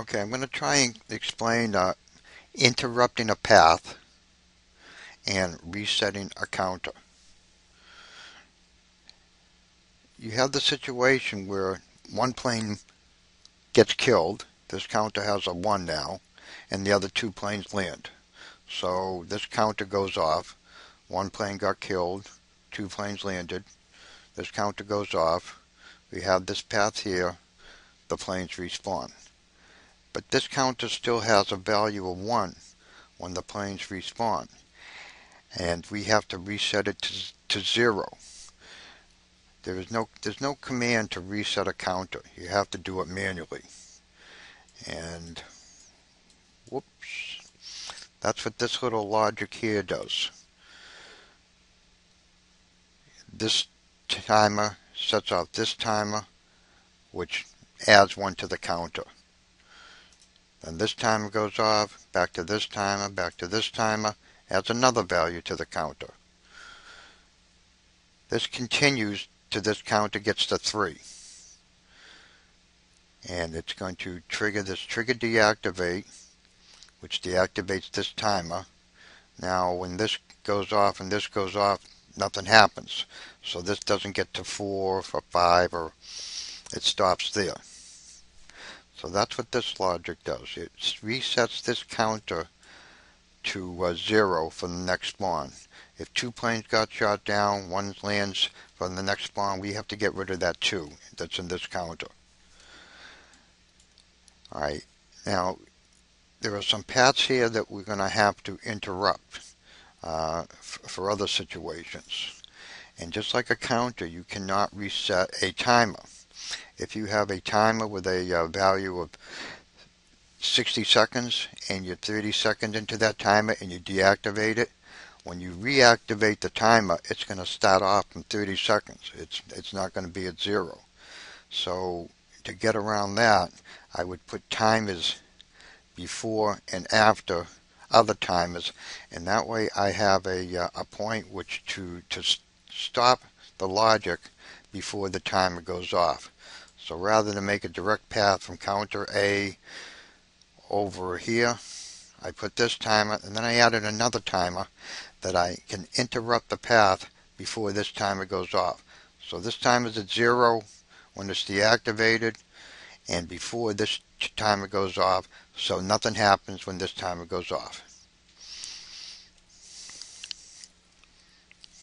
Okay, I'm going to try and explain interrupting a path and resetting a counter. You have the situation where one plane gets killed. This counter has a 1 now, and the other two planes land. So this counter goes off. One plane got killed, two planes landed. This counter goes off. We have this path here. The planes respawn. But this counter still has a value of 1 when the planes respawn. And we have to reset it to 0. There's no command to reset a counter. You have to do it manually. And whoops, that's what this little logic here does. This timer sets off this timer, which adds 1 to the counter. Then this timer goes off, back to this timer, back to this timer, adds another value to the counter. This continues till this counter gets to 3. And it's going to trigger this trigger deactivate, which deactivates this timer. Now when this goes off and this goes off, nothing happens. So this doesn't get to 4 or 5, or it stops there. So that's what this logic does. It resets this counter to 0 for the next spawn. If 2 planes got shot down, 1 lands for the next spawn, we have to get rid of that 2 that's in this counter. Alright, now there are some paths here that we're going to have to interrupt for other situations. And just like a counter, you cannot reset a timer. If you have a timer with a value of 60 seconds and you're 30 seconds into that timer and you deactivate it, when you reactivate the timer, it's going to start off from 30 seconds. It's not going to be at 0. So to get around that, I would put timers before and after other timers, and that way I have a point which to stop the logic before the timer goes off. So rather than make a direct path from counter A over here, I put this timer, and then I added another timer that I can interrupt the path before this timer goes off. So this timer is at 0 when it's deactivated, and before this timer goes off, so nothing happens when this timer goes off.